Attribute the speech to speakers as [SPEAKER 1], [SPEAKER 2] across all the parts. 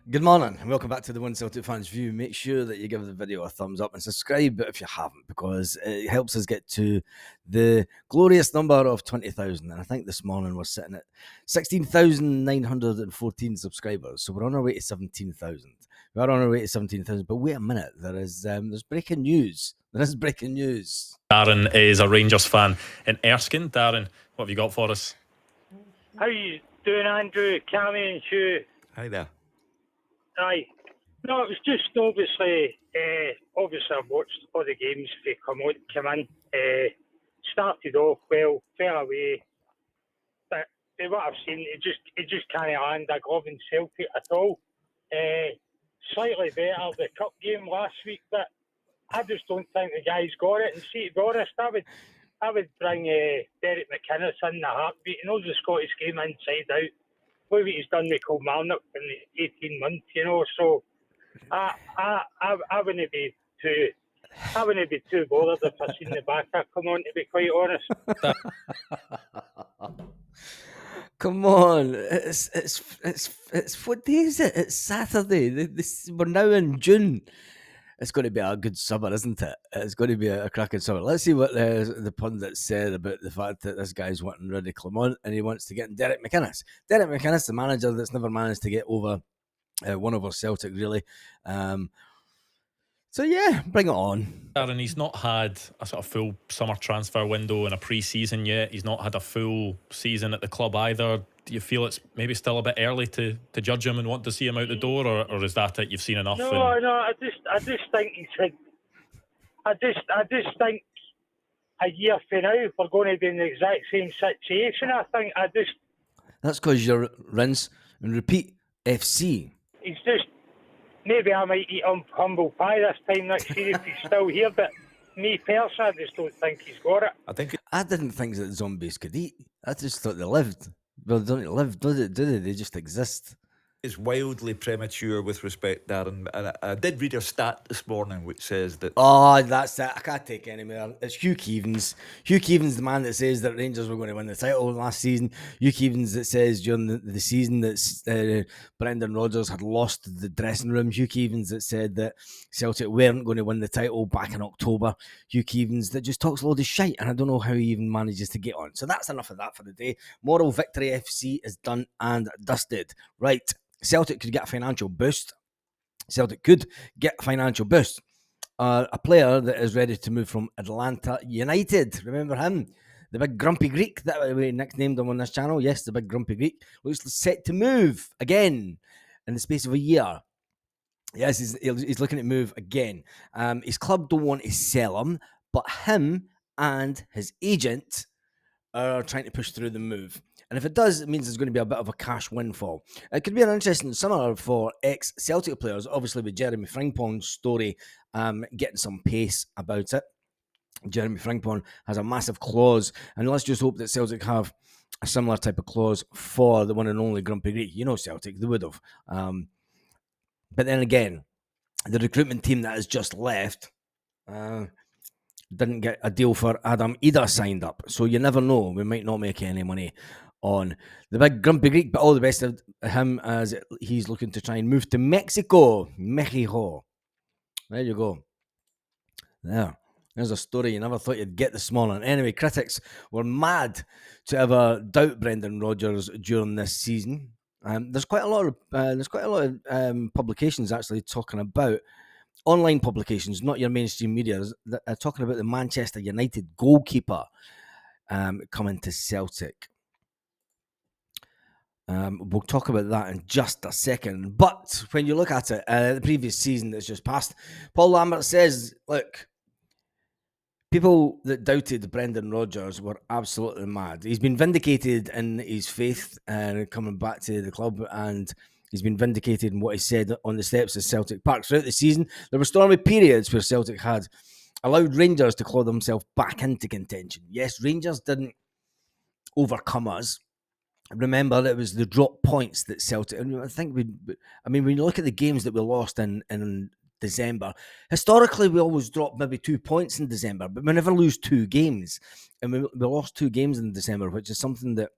[SPEAKER 1] Good morning and welcome back to the One Celtic Fans View. Make sure that you give the video a thumbs up and subscribe if you haven't, because it helps us get to the glorious number of 20,000. And I think this morning we're sitting at 16,914 subscribers. So we're on our way to 17,000. We are on our way to 17,000, but wait a minute. There's breaking news. There is breaking news.
[SPEAKER 2] Darren is a Rangers fan in Erskine. Darren, what have you got for us?
[SPEAKER 3] How you doing, Andrew, Cammy and Hugh?
[SPEAKER 4] Hi there.
[SPEAKER 3] Aye. No, it was just obviously I've watched all the games they come in. Started off well, fell away. But what I've seen, it just can't land a glove in Celtic at all. Slightly better the cup game last week, but I just don't think the guys got it. And see, to be honest, I would bring Derek McInnes in the heartbeat. He knows the Scottish game inside out. Look what he's done with Kilmarnock in the 18 months, so I wouldn't be too bothered if I seen the backer come on, to be quite honest.
[SPEAKER 1] Come on, it's what day is it? It's Saturday. We're now in June. It's going to be a good summer, isn't it? It's going to be a cracking summer. Let's see what the pundit said about the fact that this guy's wanting rid of Clement and he wants to get in Derek McInnes. Derek McInnes, the manager that's never managed to get over one over Celtic, really. So, yeah, bring it on.
[SPEAKER 2] Darren, he's not had a sort of full summer transfer window and a pre-season yet. He's not had a full season at the club either. Do you feel it's maybe still a bit early to judge him and want to see him out the door, or is that it? You've seen enough?
[SPEAKER 3] No, I just think he's had. I just think a year from now we're going to be in the exact same situation.
[SPEAKER 1] That's because you're rinse and repeat FC.
[SPEAKER 3] He's just. Maybe I might eat humble pie this time next year if he's still here, but me personally, I just don't think he's got it.
[SPEAKER 1] I didn't think that zombies could eat. I just thought they lived. Well, they don't live, do they? They just exist.
[SPEAKER 4] It's wildly premature with respect, Darren. And I did read a stat this morning which says that...
[SPEAKER 1] Oh, that's it. I can't take any more. It's Hugh Keevins. Hugh Keevins, the man that says that Rangers were going to win the title last season. Hugh Keevins that says during the season that Brendan Rodgers had lost the dressing room. Hugh Keevins that said that Celtic weren't going to win the title back in October. Hugh Keevins that just talks a load of shite, and I don't know how he even manages to get on. So that's enough of that for the day. Moral Victory FC is done and dusted. Right. Celtic could get a financial boost. A player that is ready to move from Atlanta United. Remember him? The big grumpy Greek that we nicknamed him on this channel. Yes, the big grumpy Greek. Looks set to move again in the space of a year. Yes, he's looking to move again. His club don't want to sell him, but him and his agent are trying to push through the move. And if it does, it means there's going to be a bit of a cash windfall. It could be an interesting summer for ex-Celtic players, obviously with Jeremy Frimpong's story getting some pace about it. Jeremy Frimpong has a massive clause, and let's just hope that Celtic have a similar type of clause for the one and only Grumpy Greek. You know Celtic, they would have. But then again, the recruitment team that has just left... didn't get a deal for Adam Ida signed up. So you never know. We might not make any money on the big grumpy Greek, but all the best of him as he's looking to try and move to Mexico. There you go. There's a story you never thought you'd get this morning. Anyway, critics were mad to ever doubt Brendan Rodgers during this season. There's quite a lot of publications actually talking about online publications, not your mainstream media, talking about the Manchester United goalkeeper coming to Celtic. We'll talk about that in just a second. But when you look at it, the previous season that's just passed, Paul Lambert says, look, people that doubted Brendan Rodgers were absolutely mad. He's been vindicated in his faith coming back to the club, and he's been vindicated in what he said on the steps of Celtic Park. Throughout the season, there were stormy periods where Celtic had allowed Rangers to claw themselves back into contention. Yes, Rangers didn't overcome us. Remember, it was the drop points that Celtic... when you look at the games that we lost in December, historically, we always drop maybe 2 points in December, but we never lose 2 games. And we lost 2 games in December, which is something that...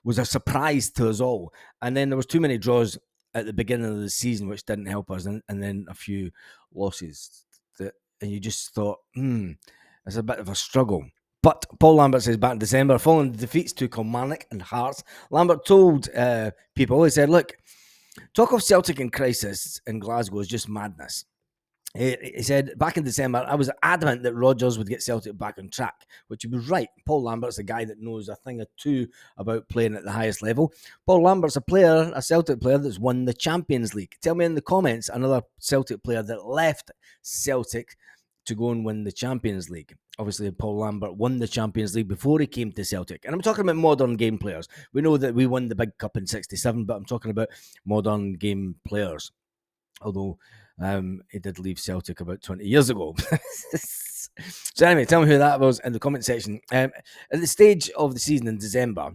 [SPEAKER 1] was a surprise to us all. And then there was too many draws at the beginning of the season, which didn't help us, and then a few losses. And you just thought, it's a bit of a struggle. But Paul Lambert says back in December, following the defeats to Kilmarnock and Hearts, Lambert told people, he said, look, talk of Celtic in crisis in Glasgow is just madness. He said, back in December, I was adamant that Rodgers would get Celtic back on track, which he was right. Paul Lambert's a guy that knows a thing or two about playing at the highest level. Paul Lambert's a Celtic player that's won the Champions League. Tell me in the comments another Celtic player that left Celtic to go and win the Champions League. Obviously, Paul Lambert won the Champions League before he came to Celtic. And I'm talking about modern game players. We know that we won the big cup in 67, but I'm talking about modern game players. Although he did leave Celtic about 20 years ago. So anyway, tell me who that was in the comment section. At the stage of the season in December,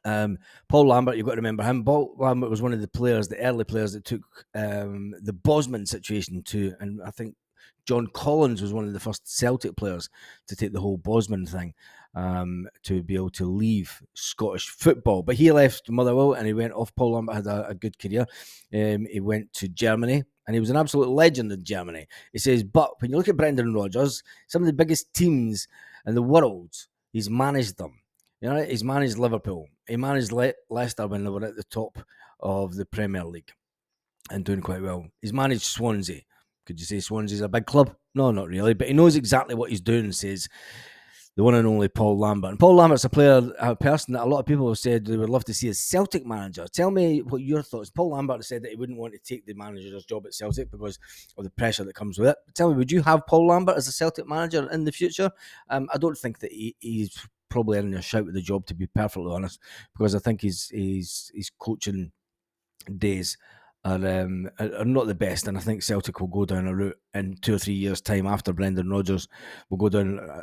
[SPEAKER 1] Paul Lambert, you've got to remember him. Paul Lambert was one of the early players that took the Bosman situation to, and I think John Collins was one of the first Celtic players to take the whole Bosman thing, to be able to leave Scottish football. But he left Motherwell and he went off. Paul Lambert had a good career. He went to Germany and he was an absolute legend in Germany. He says, but when you look at Brendan Rodgers, some of the biggest teams in the world, he's managed them. You know, he's managed Liverpool. He managed Leicester when they were at the top of the Premier League and doing quite well. He's managed Swansea. Could you say Swansea's a big club? No, not really. But he knows exactly what he's doing, says the one and only Paul Lambert. And Paul Lambert's a person that a lot of people have said they would love to see as Celtic manager. Tell me what your thoughts. Paul Lambert said that he wouldn't want to take the manager's job at Celtic because of the pressure that comes with it. But tell me, would you have Paul Lambert as a Celtic manager in the future? I don't think that he's probably in a shout with the job, to be perfectly honest, because I think his coaching days are not the best, and I think Celtic will go down a route in 2 or 3 years' time after Brendan Rodgers. Will go down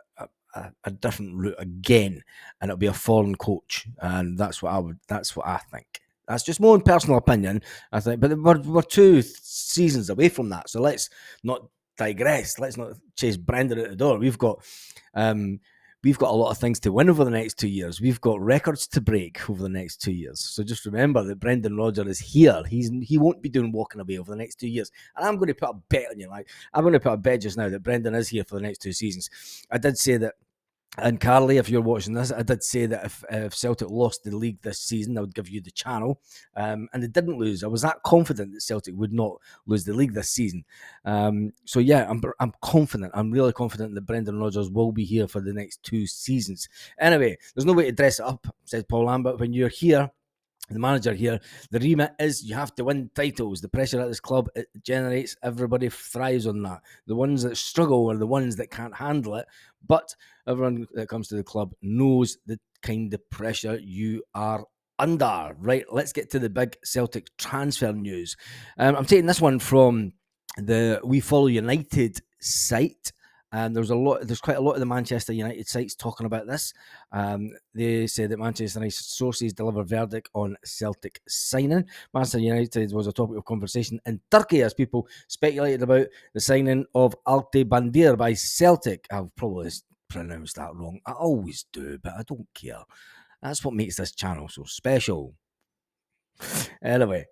[SPEAKER 1] a different route again, and it'll be a foreign coach, and that's what I think. That's just my own personal opinion, I think. But we're 2 seasons away from that, so let's not digress. Let's not chase Brendan out the door. We've got a lot of things to win over the next 2 years. We've got records to break over the next 2 years. So just remember that Brendan Rodgers is here. He won't be doing walking away over the next 2 years. And I'm going to put a bet on you. I'm going to put a bet just now that Brendan is here for the next 2 seasons. I did say that, and Carly, if you're watching this, I did say that if Celtic lost the league this season, I would give you the channel. And they didn't lose. I was that confident that Celtic would not lose the league this season. So yeah, I'm confident. I'm really confident that Brendan Rodgers will be here for the next 2 seasons. Anyway, there's no way to dress it up, said Paul Lambert. When you're here, the manager here, the remit is you have to win titles. The pressure at this club, it generates, everybody thrives on that. The ones that struggle are the ones that can't handle it, but everyone that comes to the club knows the kind of pressure you are under. Right, let's get to the big Celtic transfer news. I'm taking this one from the We Follow United site. And there's quite a lot of the Manchester United sites talking about this. They say that Manchester United sources deliver verdict on Celtic signing. Manchester United was a topic of conversation in Turkey as people speculated about the signing of Altay Bandir by Celtic. I've probably pronounced that wrong. I always do, but I don't care. That's what makes this channel so special. Anyway,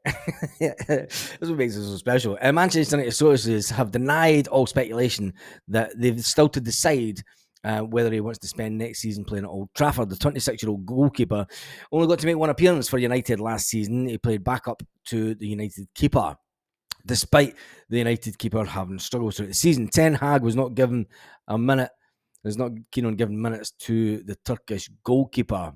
[SPEAKER 1] that's what makes it so special. Manchester United sources have denied all speculation that they've still to decide whether he wants to spend next season playing at Old Trafford. The 26-year-old goalkeeper only got to make one appearance for United last season. He played backup to the United keeper, despite the United keeper having struggled throughout the season. Ten Hag was not given a minute. Is not keen on giving minutes to the Turkish goalkeeper.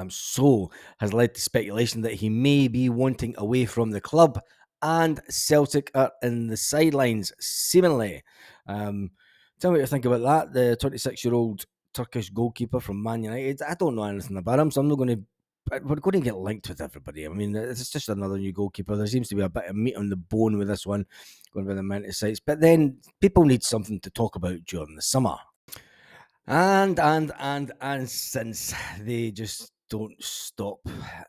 [SPEAKER 1] So has led to speculation that he may be wanting away from the club, and Celtic are in the sidelines, seemingly. Tell me what you think about that. The 26-year-old Turkish goalkeeper from Man United. I don't know anything about him, so I'm not going to. We're going to get linked with everybody. I mean, it's just another new goalkeeper. There seems to be a bit of meat on the bone with this one, going by the amount of sites. But then people need something to talk about during the summer. And since they just don't stop,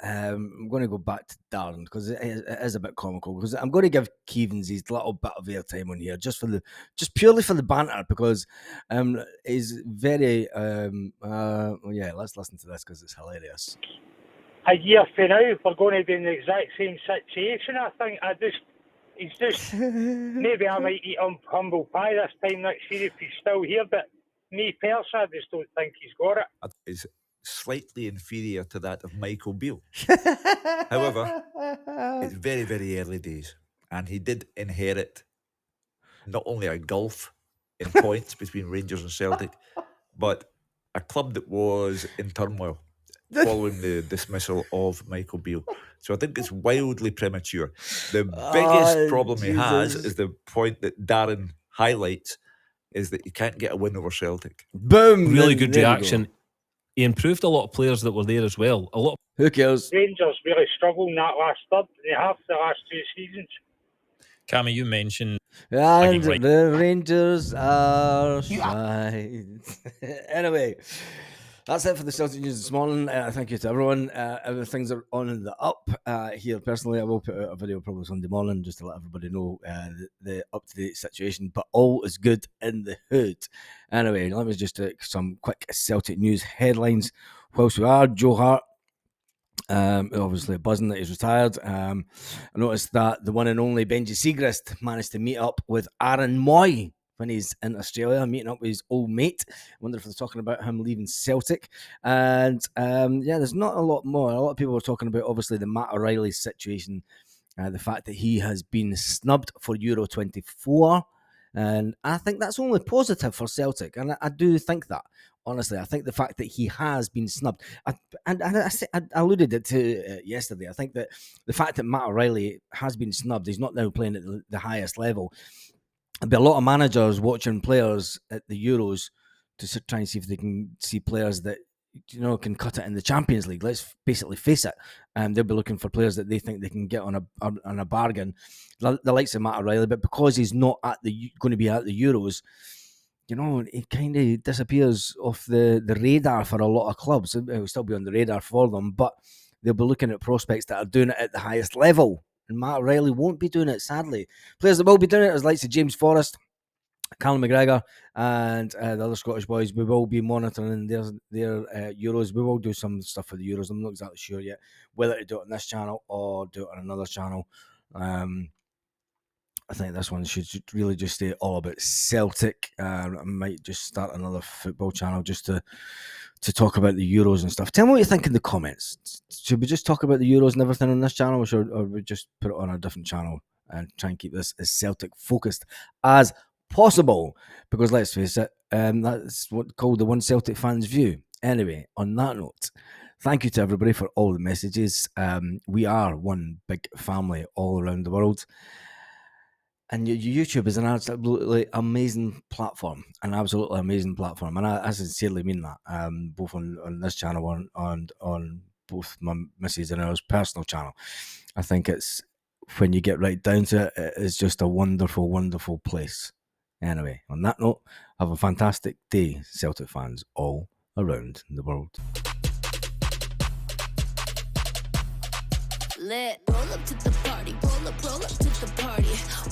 [SPEAKER 1] I'm going to go back to Darren because it is a bit comical. Because I'm going to give Keevans his little bit of airtime on here, just purely for the banter, because he's very yeah. Let's listen to this because it's hilarious.
[SPEAKER 3] a year from now, we're going to be in the exact same situation. I think he's just, maybe I might eat humble pie this time next year if he's still here, but me personally, I just don't think he's got it.
[SPEAKER 4] Is slightly inferior to that of Michael Beale. However, it's very, very early days, and he did inherit not only a gulf in points between Rangers and Celtic, but a club that was in turmoil following the dismissal of Michael Beale. So I think it's wildly premature. The biggest problem he has is the point that Darren highlights, is that you can't get a win over Celtic.
[SPEAKER 1] Boom!
[SPEAKER 5] Really
[SPEAKER 1] There-
[SPEAKER 5] good
[SPEAKER 1] there we
[SPEAKER 5] reaction.
[SPEAKER 1] go.
[SPEAKER 5] He improved a lot of players that were there as well. A lot.
[SPEAKER 1] Who cares?
[SPEAKER 3] Rangers really struggled in that last third. They have the last 2 seasons.
[SPEAKER 2] Cammy, you mentioned
[SPEAKER 1] And
[SPEAKER 2] right.
[SPEAKER 1] the Rangers are shite. Anyway, that's it for the Celtic news this morning. Thank you to everyone. Things are on the up here. Personally, I will put out a video probably Sunday morning just to let everybody know the up-to-date situation. But all is good in the hood. Anyway, let me just take some quick Celtic news headlines. Whilst we are, Joe Hart, obviously buzzing that he's retired. I noticed that the one and only Benji Siegrist managed to meet up with Aaron Moy when he's in Australia, meeting up with his old mate. I wonder if they're talking about him leaving Celtic. And yeah, there's not a lot more. A lot of people are talking about obviously the Matt O'Reilly situation, the fact that he has been snubbed for Euro 24. And I think that's only positive for Celtic. And I do think that. Honestly, I think the fact that he has been snubbed, I alluded it to yesterday. I think that the fact that Matt O'Reilly has been snubbed, he's not now playing at the highest level. There'll be a lot of managers watching players at the Euros to try and see if they can see players that can cut it in the Champions League. Let's basically face it. They'll be looking for players that they think they can get on a bargain, the likes of Matt O'Reilly. But because he's not going to be at the Euros, it kind of disappears off the radar for a lot of clubs. It will still be on the radar for them, but they'll be looking at prospects that are doing it at the highest level. And Matt O'Reilly won't be doing it, sadly. Players that will be doing it is likes of James Forrest, Callum McGregor, and the other Scottish boys. We will be monitoring their Euros. We will do some stuff for the Euros. I'm not exactly sure yet whether to do it on this channel or do it on another channel. I think this one should really just stay all about Celtic. I might just start another football channel just to talk about the Euros and stuff. Tell me what you think in the comments. Should we just talk about the Euros and everything on this channel, or should we just put it on a different channel and try and keep this as Celtic focused as possible? Because let's face it, that's what's called the One Celtic Fans View. Anyway, on that note, thank you to everybody for all the messages. We are one big family all around the world. And YouTube is an absolutely amazing platform, and I sincerely mean that, both on this channel and on both my missus and ours personal channel. I think it's, when you get right down to it, it is just a wonderful, wonderful place. Anyway, on that note, have a fantastic day, Celtic fans all around the world.
[SPEAKER 6] Lit. Roll up to the party, roll up to the party.